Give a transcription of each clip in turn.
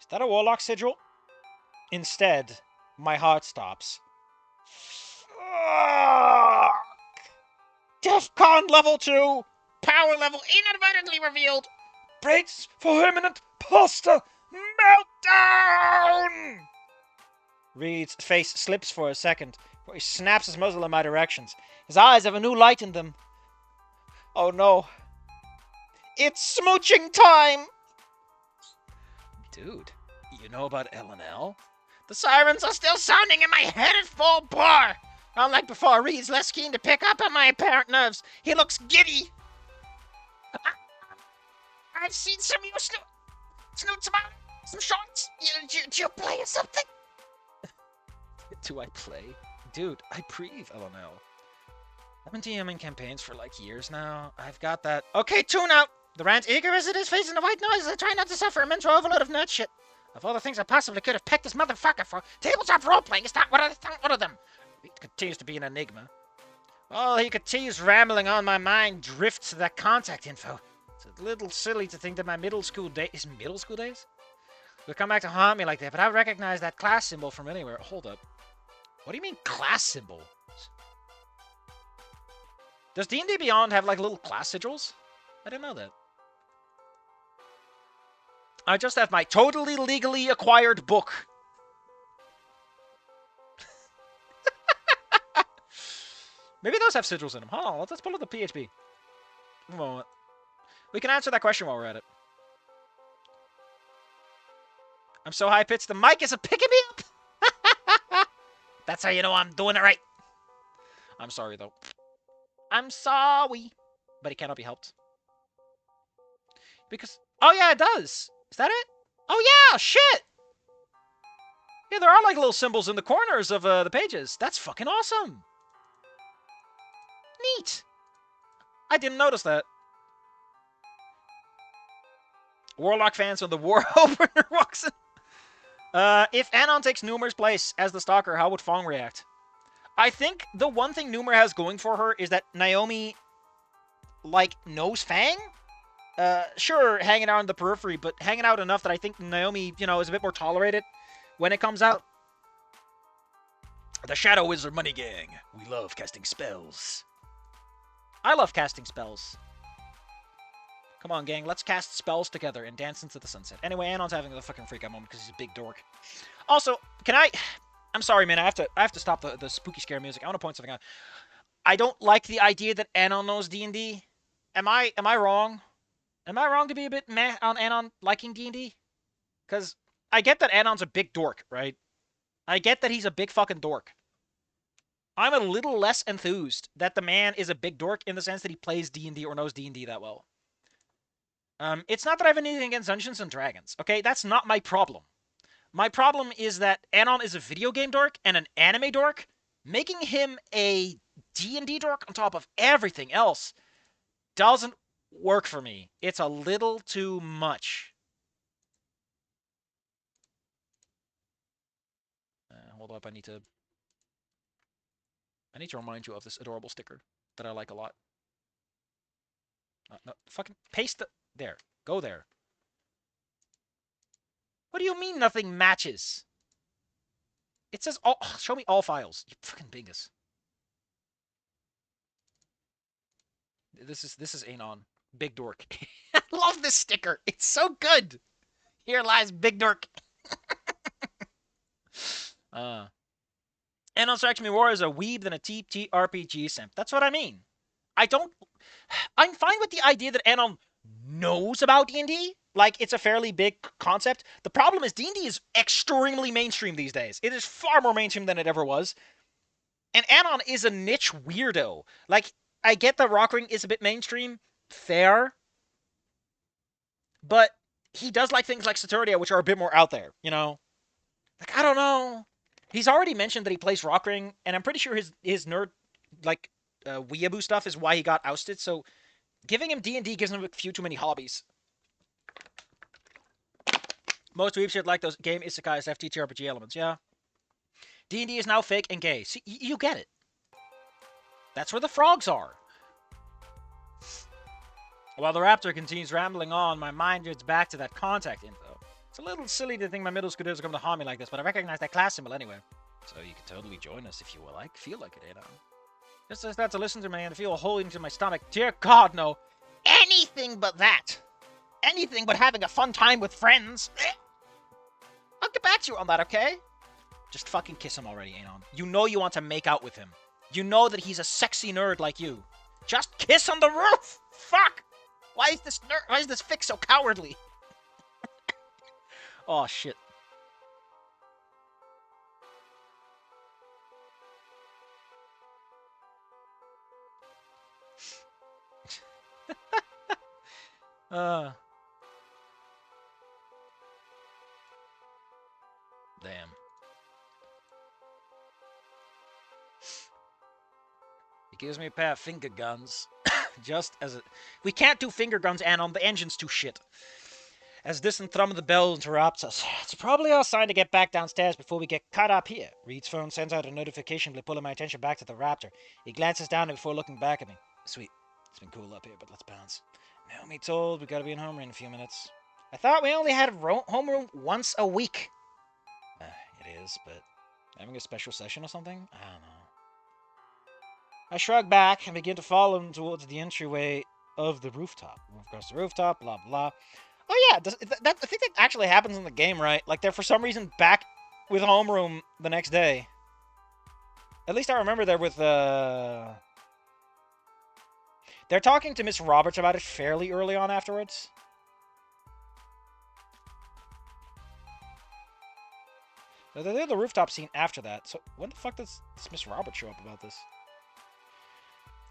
Is that a Warlock sigil? Instead, my heart stops. Fuck! DEFCON level 2! Power level inadvertently revealed! Brace for imminent pasta meltdown! Reed's face slips for a second, before he snaps his muzzle in my directions. His eyes have a new light in them. Oh no. It's smooching time! Dude, you know about L&L? The sirens are still sounding in my head at full bore! Unlike before, Reed's less keen to pick up on my apparent nerves. He looks giddy. I've seen some of you Snoots about some shorts. Do you play or something? Do I play? Dude, I breathe L&L. I've been DMing campaigns for like years now. I've got that. Okay, tune out! The rant, eager as it is facing the white noise, I try not to suffer a mental overload of nerd shit. Of all the things I possibly could have pecked this motherfucker for, tabletop role-playing is not one of them. He continues to be an enigma. All he continues rambling on, my mind drifts to that contact info. It's a little silly to think that my middle school days will come back to haunt me like that, but I recognize that class symbol from anywhere. Hold up. What do you mean class symbol? Does D&D Beyond have like little class sigils? I didn't know that. I just have my totally legally acquired book. Maybe those have sigils in them. Hold on, let's pull up the PHP. One moment. We can answer that question while we're at it. I'm so high-pitched, the mic isn't picking me up! That's how you know I'm doing it right. I'm sorry, though. I'm sorry. But it cannot be helped. Because... Oh, yeah, it does. Is that it? Oh, yeah! Shit! Yeah, there are, like, little symbols in the corners of the pages. That's fucking awesome! Neat! I didn't notice that. Warlock fans when the war opener walks in. If Anon takes Numer's place as the Stalker, how would Fong react? I think the one thing Numer has going for her is that Naomi, like, knows Fang? Sure, hanging out in the periphery, but hanging out enough that I think Naomi, you know, is a bit more tolerated when it comes out. The Shadow Wizard Money Gang. We love casting spells. I love casting spells. Come on, gang, let's cast spells together and dance into the sunset. Anyway, Anon's having a fucking freak out moment because he's a big dork. Also, can I... I'm sorry, man, I have to stop the spooky scare music. I want to point something out. I don't like the idea that Anon knows D&D. Am I wrong? Am I wrong to be a bit meh on Anon liking D&D? Because I get that Anon's a big dork, right? I get that he's a big fucking dork. I'm a little less enthused that the man is a big dork in the sense that he plays D&D or knows D&D that well. It's not that I have anything against Dungeons & Dragons, okay? That's not my problem. My problem is that Anon is a video game dork and an anime dork. Making him a D&D dork on top of everything else doesn't work for me. It's a little too much. Hold up, I need to remind you of this adorable sticker that I like a lot. No, fucking paste the... There. Go there. What do you mean nothing matches? It says all... Show me all files. You fucking bingus. This is Anon. Big dork. I love this sticker. It's so good. Here lies Big Dork. Anon strikes me more as a weeb than a TTRPG simp. That's what I mean. I'm fine with the idea that Anon knows about D&D. Like, it's a fairly big concept. The problem is D&D is extremely mainstream these days. It is far more mainstream than it ever was. And Anon is a niche weirdo. Like, I get that Rockring is a bit mainstream. Fair. But he does like things like Saturnia, which are a bit more out there, you know? Like, I don't know. He's already mentioned that he plays Rockring, and I'm pretty sure his nerd, like, weeaboo stuff is why he got ousted, so giving him D&D gives him a few too many hobbies. Most weeb shit like those game isekais have TTRPG elements, yeah. D&D is now fake and gay. See, you get it. That's where the frogs are. While the raptor continues rambling on, my mind gets back to that contact info. It's a little silly to think my middle schoolers are going to harm me like this, but I recognize that class symbol anyway. So you can totally join us if you feel like it, you know. Just as that to listen to me and to feel a hole into my stomach. Dear God, no. Anything but that. Anything but having a fun time with friends. I'll get back to you on that, okay? Just fucking kiss him already, Anon. You know you want to make out with him. You know that he's a sexy nerd like you. Just kiss on the roof! Fuck! Why is this fix so cowardly? Oh, shit. Damn. He gives me a pair of finger guns. Just as we can't do finger guns, Anon. The engine's too shit. As this and thrum of the bell interrupts us. It's probably our sign to get back downstairs before we get caught up here. Reed's phone sends out a notification, pulling my attention back to the Raptor. He glances down before looking back at me. Sweet. It's been cool up here, but let's bounce. Naomi told we gotta be in homeroom in a few minutes. I thought we only had homeroom once a week. It is, but having a special session or something? I don't know. I shrug back and begin to follow him towards the entryway of the rooftop. Move across the rooftop, blah, blah. Oh, yeah, I think that actually happens in the game, right? Like, they're for some reason back with homeroom the next day. At least I remember they're with, They're talking to Miss Roberts about it fairly early on afterwards. So they did the rooftop scene after that. So when the fuck does Miss Roberts show up about this?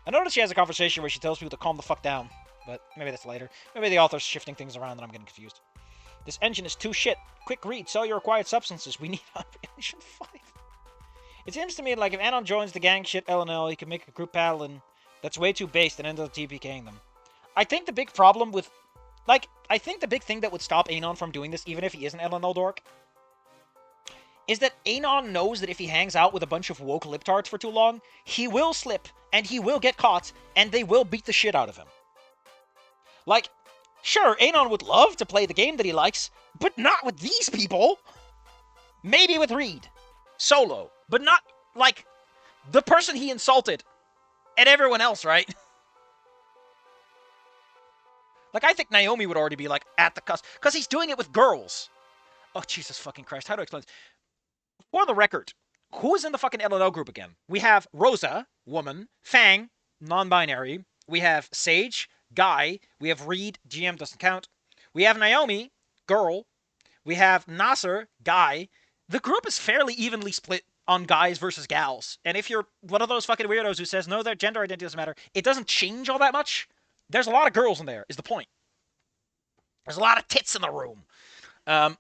I noticed she has a conversation where she tells people to calm the fuck down. But maybe that's later. Maybe the author's shifting things around and I'm getting confused. This engine is too shit. Quick read. Sell your required substances. We need Operation 5. It seems to me like if Anon joins the gang shit LNL, he can make a group paladin that's way too based and end up TPKing them. I think the big problem with... I think the big thing that would stop Anon from doing this, even if he is an LNL dork, is that Anon knows that if he hangs out with a bunch of woke libtards for too long, he will slip, and he will get caught, and they will beat the shit out of him. Like, sure, Anon would love to play the game that he likes, but not with these people. Maybe with Reed. Solo. But not, like, the person he insulted. And everyone else, right? Like, I think Naomi would already be, like, at the cusp. Because he's doing it with girls. Oh, Jesus fucking Christ. How do I explain this? For the record, who is in the fucking LNL group again? We have Rosa, woman. Fang, non-binary. We have Sage, guy. We have Reed, GM doesn't count. We have Naomi, girl. We have Nasser, guy. The group is fairly evenly split on guys versus gals. And if you're one of those fucking weirdos who says, no, their gender identity doesn't matter, it doesn't change all that much. There's a lot of girls in there, is the point. There's a lot of tits in the room.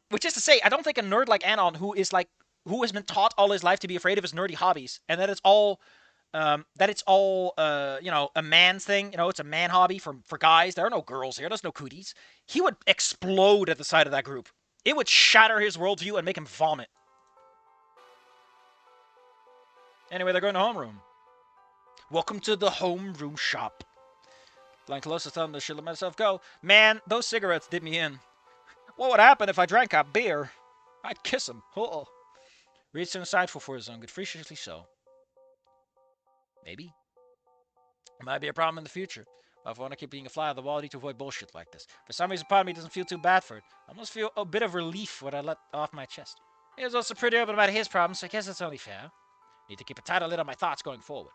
Which is to say, I don't think a nerd like Anon, who has been taught all his life to be afraid of his nerdy hobbies, and that it's all, you know, a man's thing. You know, it's a man hobby for guys. There are no girls here. There's no cooties. He would explode at the sight of that group. It would shatter his worldview and make him vomit. Anyway, they're going to homeroom. Welcome to the homeroom shop. Lying close to thumb, I should let myself go. Man, those cigarettes did me in. What would happen if I drank a beer? I'd kiss him. Oh. Reed's too insightful for his own good, freakishly so. Maybe. It might be a problem in the future. But if I want to keep being a fly on the wall, I need to avoid bullshit like this. For some reason, part of me doesn't feel too bad for it. I almost feel a bit of relief when I let off my chest. He was also pretty open about his problems, so I guess it's only fair. Need to keep a tighter lid on my thoughts going forward.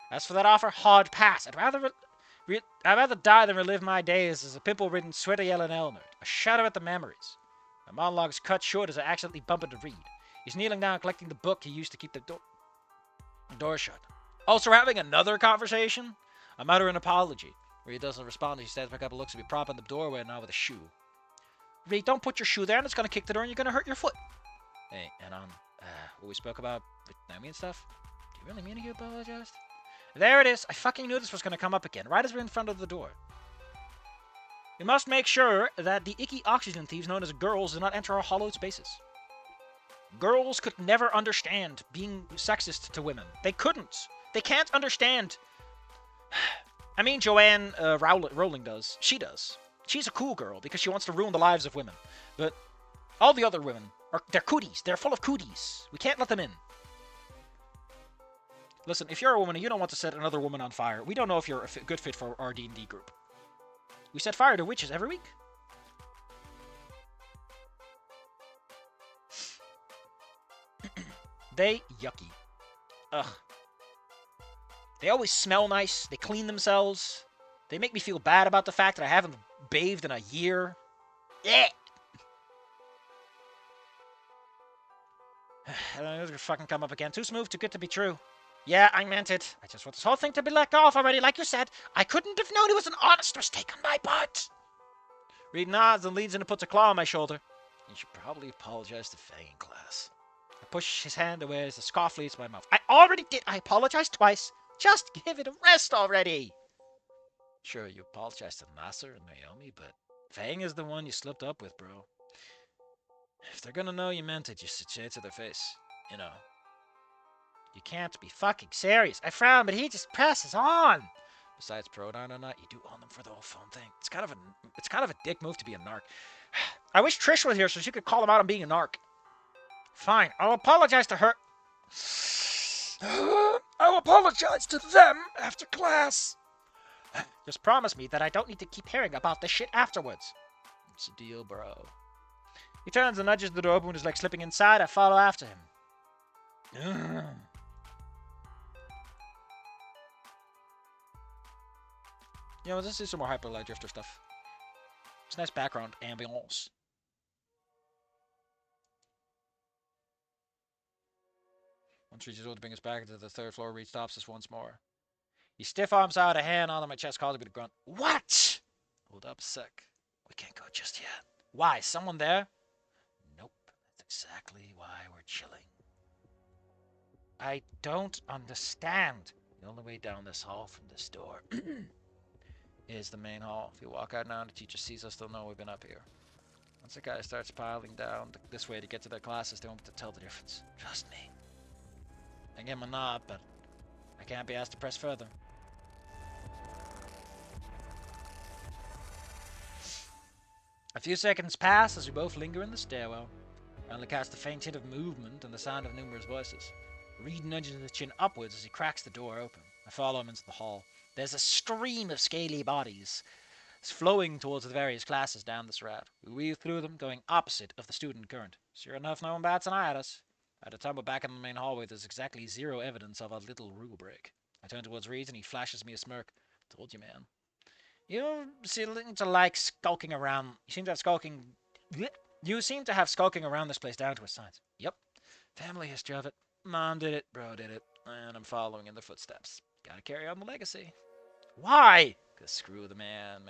As for that offer, hard pass. I'd rather die than relive my days as a pimple-ridden, sweaty-yellow nerd. A shudder at the memories. My monologue is cut short as I accidentally bump into Reed. He's kneeling down, collecting the book he used to keep the door shut. Also, we're having another conversation? I mutter an apology. Reed doesn't respond. He stands back up and looks at me, propping the doorway now with a shoe. Reed, don't put your shoe there, and it's going to kick the door, and you're going to hurt your foot. Hey, and what we spoke about with Naomi and stuff? Do you really mean you apologized? There it is. I fucking knew this was going to come up again, right as we're in front of the door. We must make sure that the icky oxygen thieves known as girls do not enter our hollowed spaces. Girls could never understand being sexist to women. They couldn't. They can't understand. I mean, Joanne Rowling does. She does. She's a cool girl because she wants to ruin the lives of women. But All the other women they're cooties. They're full of cooties. We can't let them in. Listen, if you're a woman and you don't want to set another woman on fire, we don't know if you're a good fit for our D&D group. We set fire to witches every week. They yucky. Ugh. They always smell nice. They clean themselves. They make me feel bad about the fact that I haven't bathed in a year. Yeah. I don't know, it's gonna fucking come up again. Too smooth, too good to be true. Yeah, I meant it. I just want this whole thing to be let off already, like you said. I couldn't have known it was an honest mistake on my part. Reed nods and leans in and puts a claw on my shoulder. You should probably apologize to Faye in class. I push his hand away as the scoff leaves my mouth. I already did. I apologized twice. Just give it a rest already. Sure, you apologized to Nasser and Naomi, but Fang is the one you slipped up with, bro. If they're gonna know you meant it, you should say it to their face. You know. You can't be fucking serious. I frown, but he just presses on. Besides, pronoun or not, you do own them for the whole phone thing. It's kind of a dick move to be a narc. I wish Trish was here so she could call him out on being a narc. Fine, I'll apologize to her. I'll apologize to them after class. Just promise me that I don't need to keep hearing about this shit afterwards. It's a deal, bro. He turns and nudges the door open and is like slipping inside. I follow after him. Yeah, let's do some more Hyperlight Drifter stuff. It's a nice background ambience. Once reaches over to bring us back into the third floor, Reed stops us once more. He stiff arms out, a hand on my chest, causing me to grunt. What? Hold up a sec. We can't go just yet. Why? Someone there? Nope. That's exactly why we're chilling. I don't understand. The only way down this hall from this door is the main hall. If you walk out now and the teacher sees us, they'll know we've been up here. Once the guy starts piling down this way to get to their classes, they won't be able to tell the difference. Trust me. I give him a nod, but I can't be asked to press further. A few seconds pass as we both linger in the stairwell. I only catch the faint hint of movement and the sound of numerous voices. Reed nudges his chin upwards as he cracks the door open. I follow him into the hall. There's a stream of scaly bodies flowing towards the various classes down this route. We weave through them, going opposite of the student current. Sure enough, no one bats an eye at us. By the time we're back in the main hallway, there's exactly zero evidence of a little rule break. I turn towards Reed and he flashes me a smirk. Told you, man. You seem to like skulking around. You seem to have skulking around this place down to a science. Yep. Family history of it. Mom did it, bro did it, and I'm following in the footsteps. Gotta carry on the legacy. Why? Because screw the man.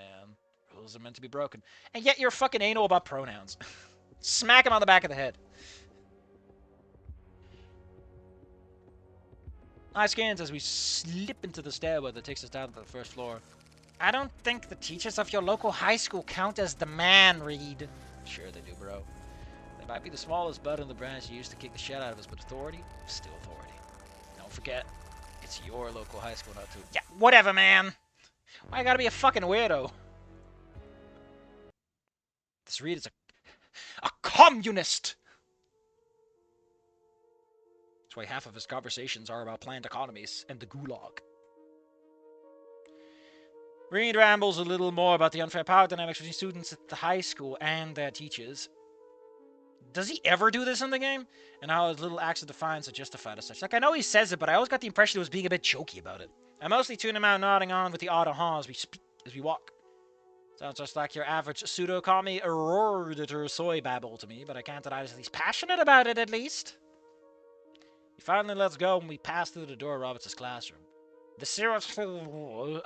Rules are meant to be broken. And yet you're fucking anal about pronouns. Smack him on the back of the head. I scans as we slip into the stairwell that takes us down to the first floor. I don't think the teachers of your local high school count as the man, Reed. Sure they do, bro. They might be the smallest bud in the branch you used to kick the shit out of us, but authority? Still authority. Don't forget, it's your local high school, not too. Yeah, whatever, man. Why I gotta be a fucking weirdo? This Reed is a communist! That's why half of his conversations are about planned economies and the gulag. Reed rambles a little more about the unfair power dynamics between students at the high school and their teachers. Does he ever do this in the game? And how his little acts of defiance are justified as such. Like, I know he says it, but I always got the impression he was being a bit jokey about it. I mostly tune him out, nodding on with the odd aha as we walk. Sounds just like your average pseudo-commie eruditor soy babble to me, but I can't deny that he's passionate about it, at least. He finally lets go when we pass through the door of Roberts' classroom. The serious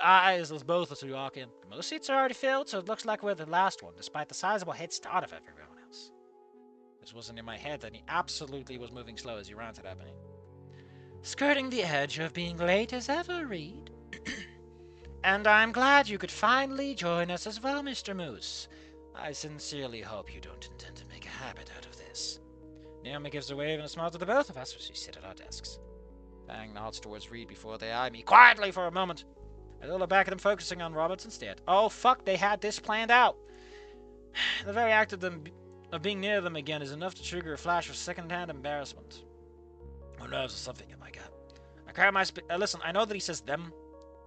eyes as both as we walk in. Most seats are already filled, so it looks like we're the last one, despite the sizable head start of everyone else. This wasn't in my head, and he absolutely was moving slow as he ran to that happening. Skirting the edge of being late as ever, Reed. And I'm glad you could finally join us as well, Mr. Moose. I sincerely hope you don't intend to make a habit out of this. Naomi gives a wave and a smile to the both of us as we sit at our desks. Bang nods towards Reed before they eye me quietly for a moment. I look back at them, focusing on Roberts instead. Oh, fuck, they had this planned out. The very act of them of being near them again is enough to trigger a flash of second-hand embarrassment. Or nerves or something in my gut. I cry my listen, I know that he says them.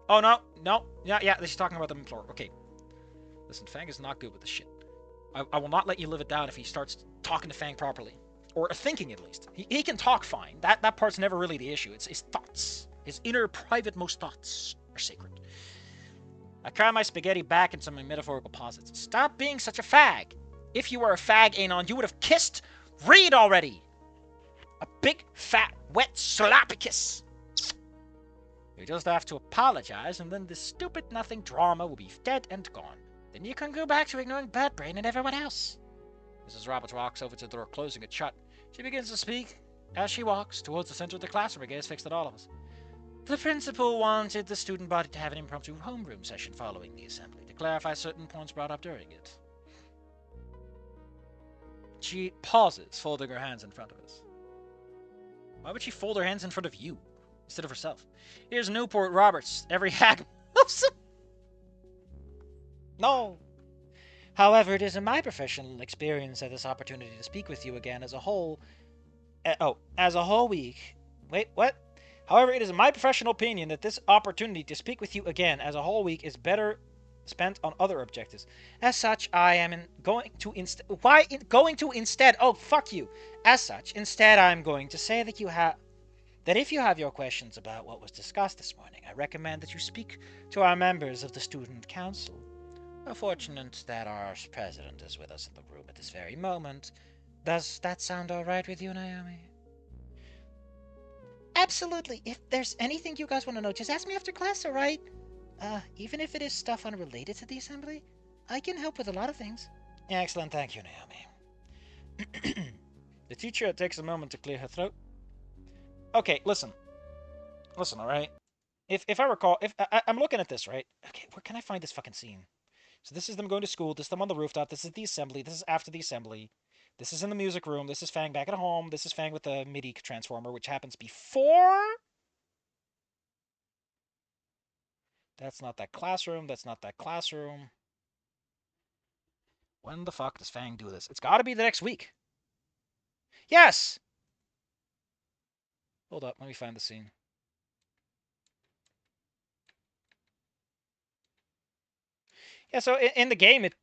Oh, no. Yeah, she's talking about them in plural. Okay. Listen, Fang is not good with this shit. I will not let you live it down if he starts talking to Fang properly. Or thinking, at least. He can talk fine. That part's never really the issue. It's his thoughts. His inner, private, most thoughts are sacred. I cry my spaghetti back into my metaphorical posits. Stop being such a fag. If you were a fag, Anon, you would have kissed Reed already. A big, fat, wet, sloppy kiss. You just have to apologize, and then this stupid nothing drama will be dead and gone. Then you can go back to ignoring Bird Brain and everyone else. Mrs. Roberts walks over to the door, closing it shut. She begins to speak. As she walks towards the center of the classroom, her gaze fixed at all of us. The principal wanted the student body to have an impromptu homeroom session following the assembly to clarify certain points brought up during it. She pauses, folding her hands in front of us. Why would she fold her hands in front of you instead of herself? Here's Newport Roberts. Every hag loves him. No. However, it is in my professional experience that this opportunity to speak with you again as a whole... as a whole week... Wait, what? However, it is in my professional opinion that this opportunity to speak with you again as a whole week is better spent on other objectives. As such, I am going to instead... Oh, fuck you. As such, instead, I'm going to say that if you have your questions about what was discussed this morning, I recommend that you speak to our members of the Student Council. We're fortunate that our president is with us in the room at this very moment. Does that sound all right with you, Naomi? Absolutely. If there's anything you guys want to know, just ask me after class, all right? Even if it is stuff unrelated to the assembly, I can help with a lot of things. Excellent, thank you, Naomi. The teacher takes a moment to clear her throat. Okay, listen, all right? If I recall, I'm looking at this, right? Okay, where can I find this fucking scene? So this is them going to school, this is them on the rooftop, this is the assembly, this is after the assembly, this is in the music room, this is Fang back at home, this is Fang with the MIDI transformer, which happens before... That's not that classroom, that's not that classroom. When the fuck does Fang do this? It's gotta be the next week. Yes! Hold up, let me find the scene. Yeah, so in the game, it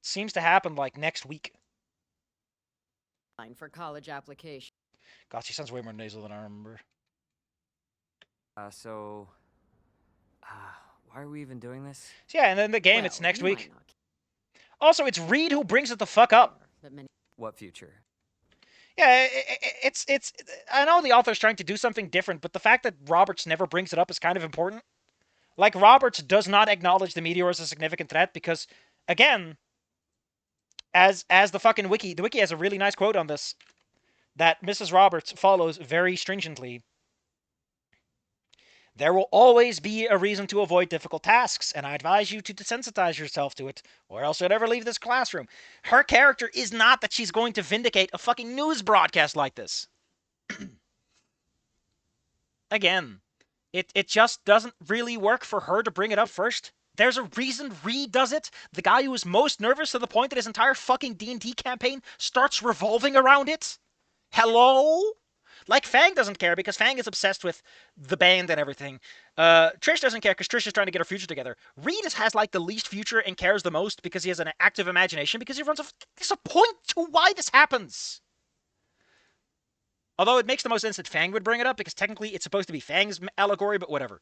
seems to happen, like, next week. For college application. God, she sounds way more nasal than I remember. Why are we even doing this? So yeah, and then the game, it's next week. Also, it's Reed who brings it the fuck up. What future? Yeah, it's. I know the author's trying to do something different, but the fact that Roberts never brings it up is kind of important. Like, Roberts does not acknowledge the meteor as a significant threat because, again, as the fucking wiki, the wiki has a really nice quote on this that Mrs. Roberts follows very stringently. There will always be a reason to avoid difficult tasks, and I advise you to desensitize yourself to it, or else you'll never leave this classroom. Her character is not that she's going to vindicate a fucking news broadcast like this. Again, it just doesn't really work for her to bring it up first. There's a reason Reed does it. The guy who is most nervous to the point that his entire fucking D&D campaign starts revolving around it. Hello? Like, Fang doesn't care because Fang is obsessed with the band and everything. Trish doesn't care because Trish is trying to get her future together. Reed has, like, the least future and cares the most because he has an active imagination because he runs off. There's a point to why this happens. Although it makes the most sense that Fang would bring it up because technically it's supposed to be Fang's allegory, but whatever.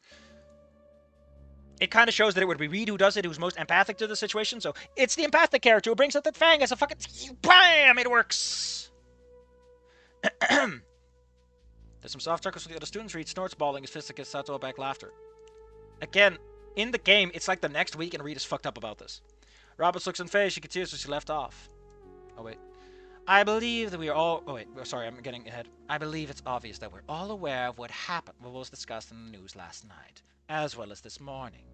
It kind of shows that it would be Reed who does it, who's most empathic to the situation, so it's the empathic character who brings up that Fang has a fucking... BAM! It works! There's some soft chuckles with the other students. Reed snorts, balling his fist against Sato back laughter. Again, in the game, it's like the next week and Reed is fucked up about this. Roberts looks in phase. She continues where she left off. Oh, wait. I believe that we are all... Oh, wait. Sorry, I'm getting ahead. I believe it's obvious that we're all aware of what happened, what was discussed in the news last night, as well as this morning.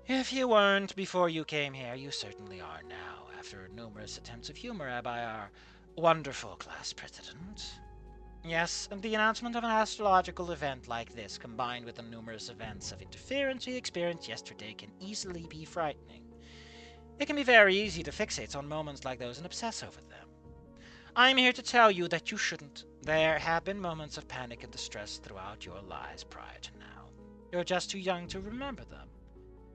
If you weren't before you came here, you certainly are now, after numerous attempts of humor by our wonderful class president. Yes, and the announcement of an astrological event like this, combined with the numerous events of interference we experienced yesterday, can easily be frightening. It can be very easy to fixate on moments like those and obsess over them. I'm here to tell you that you shouldn't. There have been moments of panic and distress throughout your lives prior to now. You're just too young to remember them.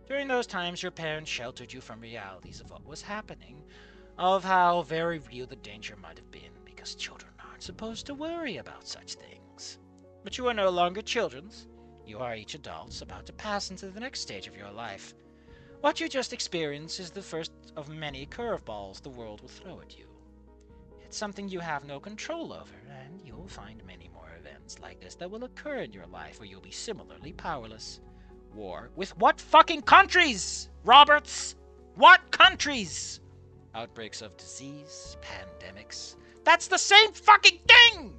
During those times, your parents sheltered you from realities of what was happening, of how very real the danger might have been, because children aren't supposed to worry about such things. But you are no longer children's. You are each adults about to pass into the next stage of your life. What you just experienced is the first of many curveballs the world will throw at you. It's something you have no control over, and you'll find many more events like this that will occur in your life where you'll be similarly powerless. War with what fucking countries, Roberts? What countries? Outbreaks of disease, pandemics. That's the same fucking thing!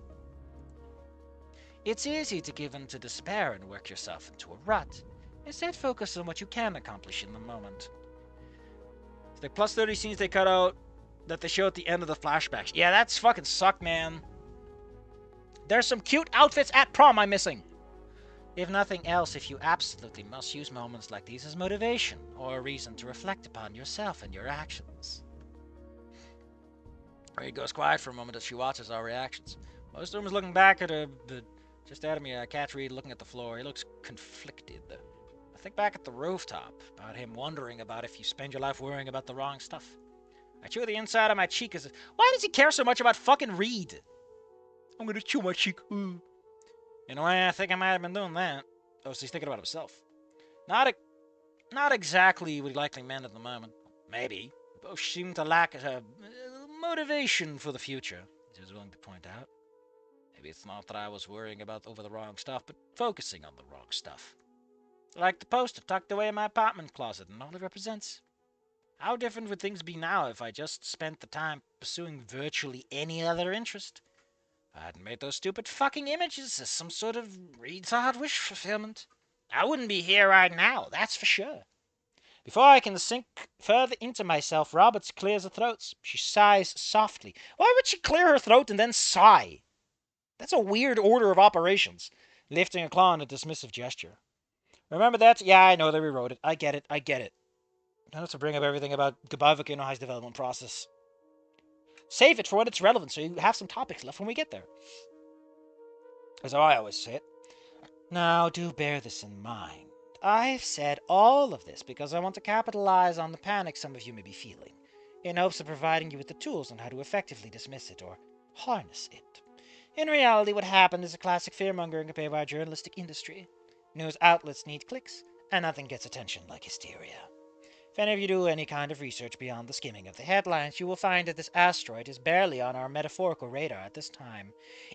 It's easy to give in to despair and work yourself into a rut. Instead, focus on what you can accomplish in the moment. It's like plus 30 scenes they cut out that they show at the end of the flashbacks. Yeah, that's fucking sucked, man. There's some cute outfits at prom I'm missing. If nothing else, if you absolutely must use moments like these as motivation or a reason to reflect upon yourself and your actions. Reed goes quiet for a moment as she watches our reactions. Most of them is looking back at her, but just out of me, I catch Reed looking at the floor. He looks conflicted. I think back at the rooftop, about him wondering about if you spend your life worrying about the wrong stuff. I chew the inside of my cheek as if, why does he care so much about fucking Reed? I'm gonna chew my cheek. In a way, I think I might have been doing that. Oh, so he's thinking about himself. Not exactly what he likely meant at the moment. Maybe. Both seem to lack a motivation for the future, he was willing to point out. Maybe it's not that I was worrying about over the wrong stuff, but focusing on the wrong stuff. Like the poster tucked away in my apartment closet and all it represents. How different would things be now if I just spent the time pursuing virtually any other interest? I hadn't made those stupid fucking images as some sort of retard wish fulfillment. I wouldn't be here right now, that's for sure. Before I can sink further into myself, Roberts clears her throat. She sighs softly. Why would she clear her throat and then sigh? That's a weird order of operations. Lifting a claw in a dismissive gesture. Remember that? Yeah, I know they rewrote it. I get it. Not have to bring up everything about Goodbye Volcano High's development process. Save it for when it's relevant so you have some topics left when we get there. As I always say it. Now, do bear this in mind. I've said all of this because I want to capitalize on the panic some of you may be feeling, in hopes of providing you with the tools on how to effectively dismiss it or harness it. In reality, what happened is a classic fear-mongering compared by our journalistic industry. News outlets need clicks, and nothing gets attention like hysteria. If any of you do any kind of research beyond the skimming of the headlines, you will find that this asteroid is barely on our metaphorical radar at this time.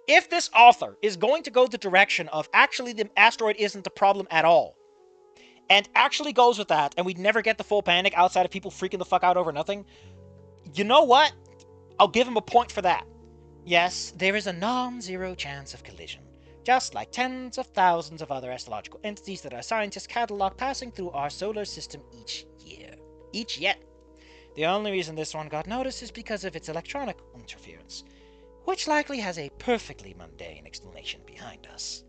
If this author is going to go the direction of actually the asteroid isn't the problem at all, and actually goes with that, and we'd never get the full panic outside of people freaking the fuck out over nothing, you know what? I'll give him a point for that. Yes, there is a non-zero chance of collision, just like tens of thousands of other astrological entities that our scientists catalog passing through our solar system each year. The only reason this one got noticed is because of its electronic interference, which likely has a perfectly mundane explanation behind us.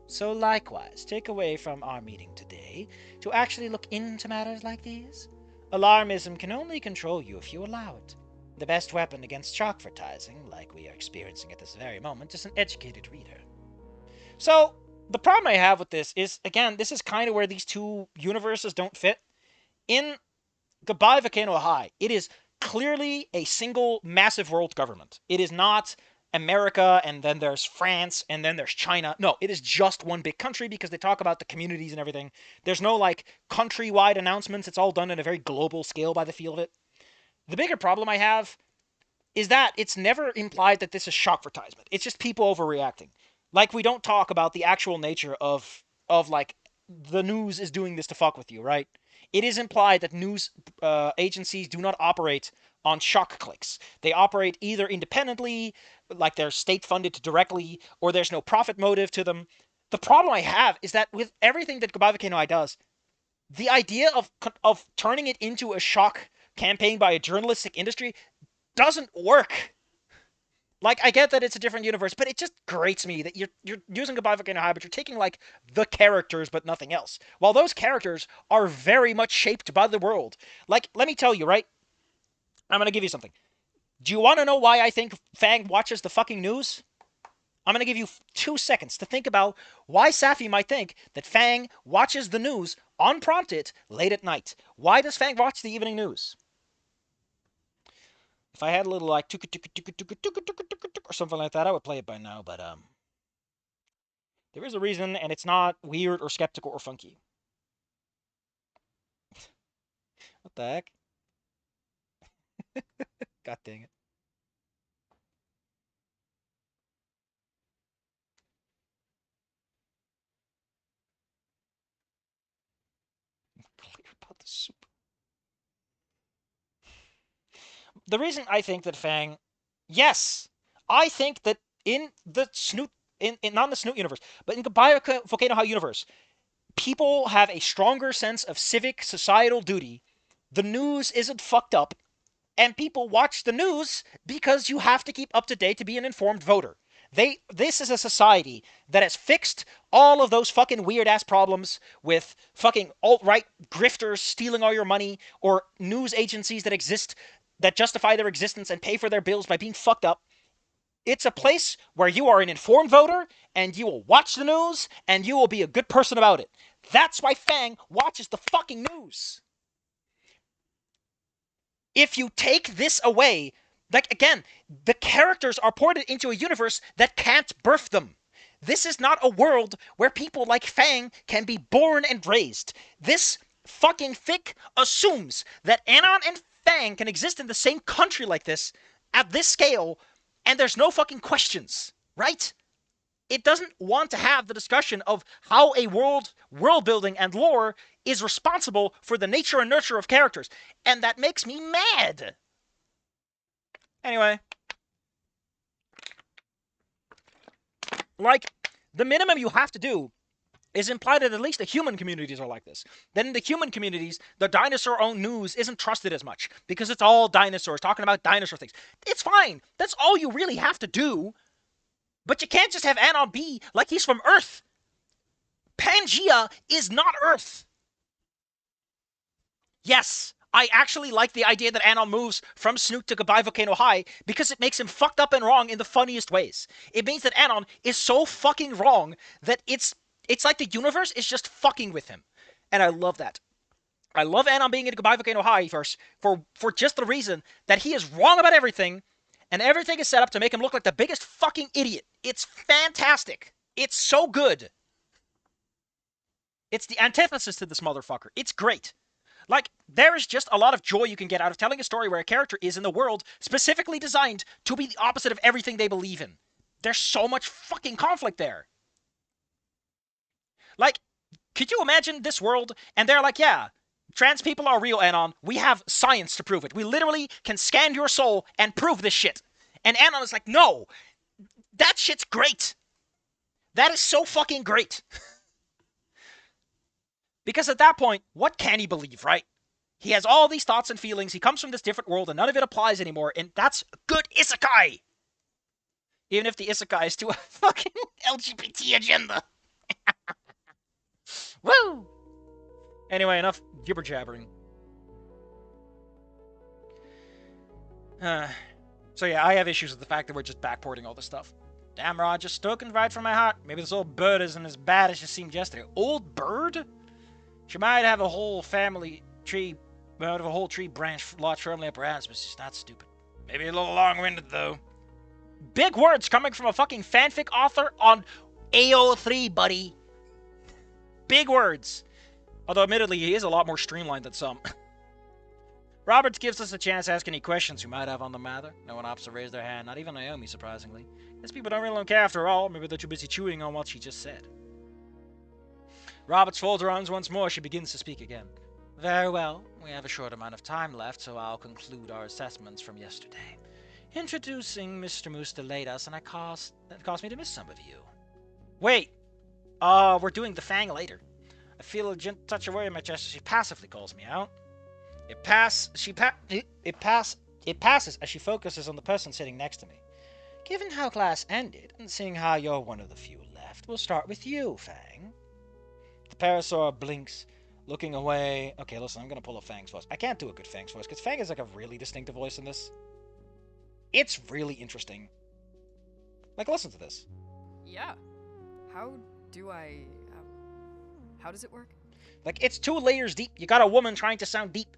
So likewise, take away from our meeting today to actually look into matters like these. Alarmism can only control you if you allow it. The best weapon against shockvertising, like we are experiencing at this very moment, is an educated reader. So, the problem I have with this is, again, this is kind of where these two universes don't fit. In Goodbye Volcano High, it is clearly a single massive world government. It is not America, and then there's France, and then there's China. No, it is just one big country because they talk about the communities and everything. There's no, like, countrywide announcements. It's all done in a very global scale by the feel of it. The bigger problem I have is that it's never implied that this is shockvertisement. It's just people overreacting. Like, we don't talk about the actual nature of like, the news is doing this to fuck with you, right? It is implied that news agencies do not operate on shock clicks. They operate either independently, like they're state-funded directly, or there's no profit motive to them. The problem I have is that with everything that Goodbye Volcano High does, the idea of turning it into a shock campaign by a journalistic industry doesn't work. Like, I get that it's a different universe, but it just grates me that you're using Goodbye Volcano High, but you're taking, like, the characters, but nothing else. While those characters are very much shaped by the world. Like, let me tell you, right? I'm gonna give you something. Do you want to know why I think Fang watches the fucking news? I'm gonna give you 2 seconds to think about why Safi might think that Fang watches the news unprompted late at night. Why does Fang watch the evening news? If I had a little like or something like that, I would play it by now, but there is a reason, and it's not weird or skeptical or funky. What the heck? God dang it. Clear about the soup. The reason I think that Fang, yes, I think that in the Snoot, in not in the Snoot universe, but in the Volcano High universe, people have a stronger sense of civic societal duty. The news isn't fucked up, and people watch the news because you have to keep up to date to be an informed voter. This is a society that has fixed all of those fucking weird ass problems with fucking alt-right grifters stealing all your money or news agencies that exist that justify their existence and pay for their bills by being fucked up. It's a place where you are an informed voter and you will watch the news and you will be a good person about it. That's why Fang watches the fucking news. If you take this away, like again, the characters are ported into a universe that can't birth them. This is not a world where people like Fang can be born and raised. This fucking fic assumes that Anon and Fang can exist in the same country like this, at this scale, and there's no fucking questions, right? It doesn't want to have the discussion of how a world building and lore is responsible for the nature and nurture of characters. And that makes me mad. Anyway. Like, the minimum you have to do is imply that at least the human communities are like this. Then in the human communities, the dinosaur-owned news isn't trusted as much because it's all dinosaurs talking about dinosaur things. It's fine. That's all you really have to do. But you can't just have Anon be like he's from Earth. Pangea is not Earth. Yes, I actually like the idea that Anon moves from Snoot to Goodbye Volcano High because it makes him fucked up and wrong in the funniest ways. It means that Anon is so fucking wrong that it's like the universe is just fucking with him. And I love that. I love Anon being in Goodbye Volcano High first for just the reason that he is wrong about everything, and everything is set up to make him look like the biggest fucking idiot. It's fantastic. It's so good. It's the antithesis to this motherfucker. It's great. Like, there is just a lot of joy you can get out of telling a story where a character is in the world specifically designed to be the opposite of everything they believe in. There's so much fucking conflict there. Like, could you imagine this world and they're like, yeah, trans people are real, Anon. We have science to prove it. We literally can scan your soul and prove this shit. And Anon is like, no, that shit's great. That is so fucking great. Because at that point, what can he believe, right? He has all these thoughts and feelings. He comes from this different world, and none of it applies anymore. And that's good isekai. Even if the isekai is to a fucking LGBT agenda. Woo! Anyway, enough gibber jabbering. So yeah, I have issues with the fact that we're just backporting all this stuff. Damn, Rod, just stoking right from my heart. Maybe this old bird isn't as bad as she seemed yesterday. Old bird? She might have a whole family tree, out of a whole tree branch lodged firmly up her ass, but she's not stupid. Maybe a little long-winded, though. Big words coming from a fucking fanfic author on AO3, buddy. Big words. Although, admittedly, he is a lot more streamlined than some. Roberts gives us a chance to ask any questions we might have on the matter. No one opts to raise their hand, not even Naomi, surprisingly. Guess people don't really care after all. Maybe they're too busy chewing on what she just said. Roberts folds her arms once more. She begins to speak again. Very well. We have a short amount of time left, so I'll conclude our assessments from yesterday. Introducing Mr. Moose delayed us, and it caused me to miss some of you. Wait. We're doing the Fang later. I feel a gentle touch of worry in my chest as she passively calls me out. It passes as she focuses on the person sitting next to me. Given how class ended, and seeing how you're one of the few left, we'll start with you, Fang. The Parasaur blinks, looking away. Okay, listen, I'm gonna pull a Fang's voice. I can't do a good Fang's voice, because Fang has like a really distinctive voice in this. It's really interesting. Like, listen to this. Yeah. How do I... how does it work? Like, it's 2 layers deep. You got a woman trying to sound deep.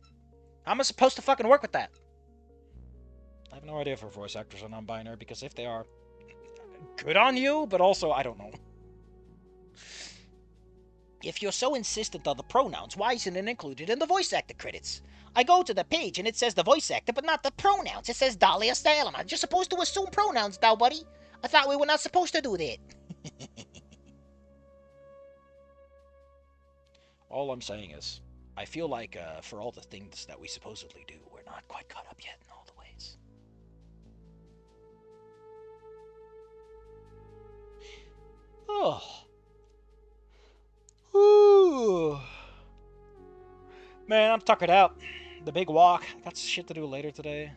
How am I supposed to fucking work with that? I have no idea if her voice actors are non-binary, because if they are, good on you, but also, I don't know. If you're so insistent on the pronouns, why isn't it included in the voice actor credits? I go to the page and it says the voice actor, but not the pronouns. It says Dahlia Salem. I'm just supposed to assume pronouns now, buddy. I thought we were not supposed to do that. All I'm saying is, I feel like for all the things that we supposedly do, we're not quite caught up yet in all the ways. Oh. Ooh. Man, I'm tuckered out. The big walk. I got shit to do later today.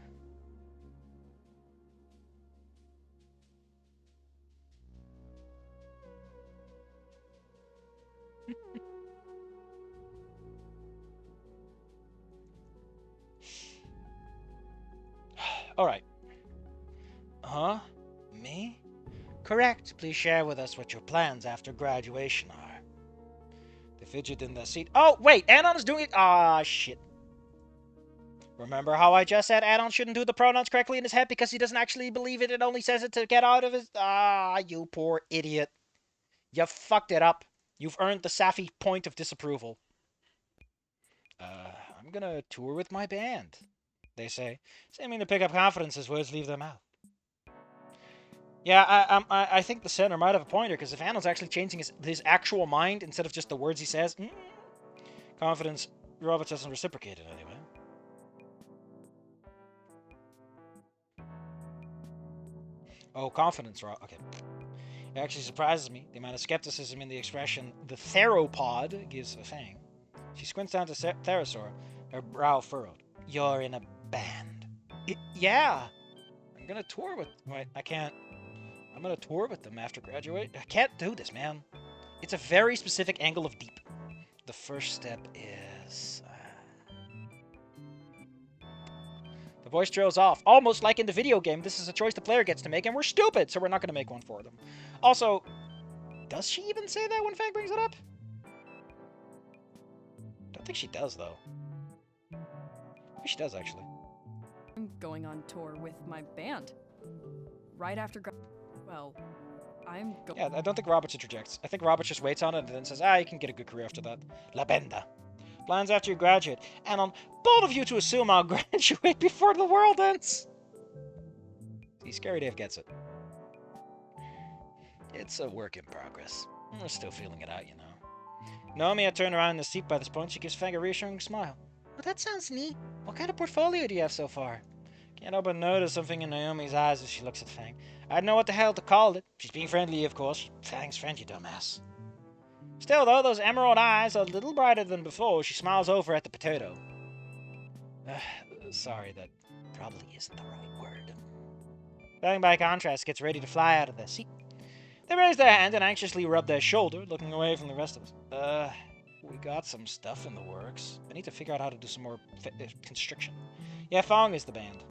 Alright. Huh? Me? Correct. Please share with us what your plans after graduation are. They fidget in their seat. Oh, wait! Anon is doing it! Ah, shit. Remember how I just said Anon shouldn't do the pronouns correctly in his head because he doesn't actually believe it and only says it to get out of his... Ah, you poor idiot. You fucked it up. You've earned the Safi point of disapproval. I'm gonna tour with my band, they say, seeming to pick up confidence as words leave their mouth. Yeah, I think the center might have a pointer, because if Anon's actually changing his actual mind instead of just the words he says, confidence, Roberts hasn't reciprocated anyway. Oh, confidence, okay. It actually surprises me, the amount of skepticism in the expression the theropod gives a Fang. She squints down to Therosaur, her brow furrowed. You're in a band. Yeah. I'm gonna tour with... Wait, I can't... I'm gonna tour with them after graduate. I can't do this, man. It's a very specific angle of deep. The first step is... The voice trails off. Almost like in the video game, this is a choice the player gets to make, and we're stupid, so we're not gonna make one for them. Also, does she even say that when Fang brings it up? I don't think she does, though. Maybe she does, actually. I'm going on tour with my band. Right after well, I'm going... Yeah, I don't think Roberts interjects. I think Roberts just waits on it and then says, you can get a good career after that. La Benda. Plans after you graduate. Anon, bold of you to assume I'll graduate before the world ends. See, Scary Dave gets it. It's a work in progress. We're still feeling it out, you know. Naomi had turned around in the seat by this point. She gives Fang a reassuring smile. Well, that sounds neat. What kind of portfolio do you have so far? Can't help but notice something in Naomi's eyes as she looks at Fang. I don't know what the hell to call it. She's being friendly, of course. Fang's friend, you dumbass. Still, though, those emerald eyes are a little brighter than before. She smiles over at the potato. Sorry, that probably isn't the right word. Fang, by contrast, gets ready to fly out of their seat. They raise their hand and anxiously rub their shoulder, looking away from the rest of us. We got some stuff in the works. I need to figure out how to do some more constriction. Yeah, Fang is the band.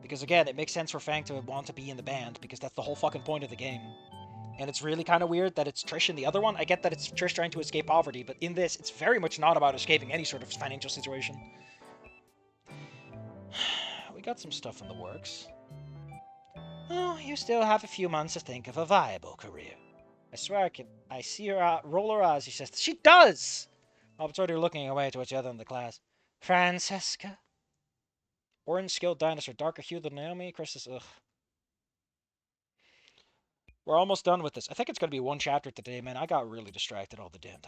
Because again, it makes sense for Fang to want to be in the band, because that's the whole fucking point of the game. And it's really kind of weird that it's Trish in the other one. I get that it's Trish trying to escape poverty, but in this, it's very much not about escaping any sort of financial situation. We got some stuff in the works. Oh, you still have a few months to think of a viable career. I swear I see her roll her eyes. She says, she does! Albert's already looking away towards the other in the class. Francesca? Orange-skilled dinosaur, darker hue than Naomi. Chris is, ugh. We're almost done with this. I think it's going to be one chapter today, man. I got really distracted all the damn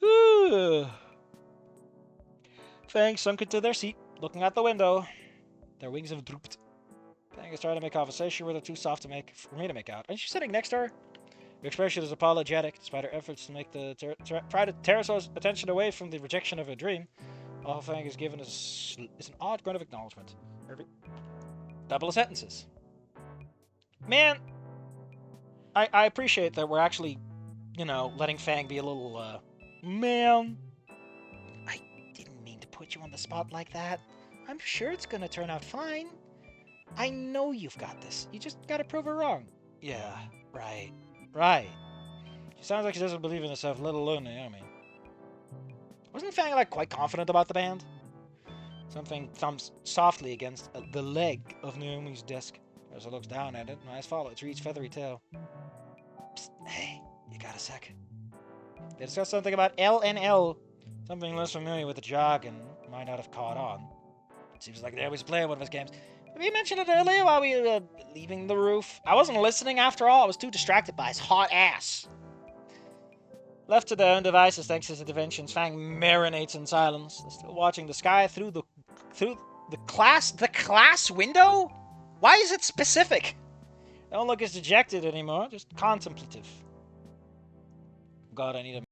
time. Fang sunk into their seat, looking out the window. Their wings have drooped. Fang is trying to make conversation with her, too soft for me to make out. Aren't you sitting next to her? Her expression is apologetic, despite her efforts to make the Pterosaur's attention away from the rejection of her dream. All Fang is given is an odd grunt of acknowledgement. Double sentences. Man, I appreciate that we're actually, letting Fang be a little, man. I didn't mean to put you on the spot like that. I'm sure it's gonna turn out fine. I know you've got this. You just gotta prove her wrong. Yeah, right. She sounds like she doesn't believe in herself, let alone Naomi. Wasn't Fang, quite confident about the band? Something thumps softly against the leg of Naomi's desk. Ursa looks down at it, and eyes follow its reed's feathery tail. Psst, hey, you got a sec? They discuss something about L and L. Something less familiar with the jargon might not have caught on. It seems like they always play one of his games. We mentioned it earlier while we were leaving the roof. I wasn't listening after all. I was too distracted by his hot ass. Left to their own devices thanks to his interventions, Fang marinates in silence. They're still watching the sky through the class window? Why is it specific? They don't look as dejected anymore, just contemplative. God, I need a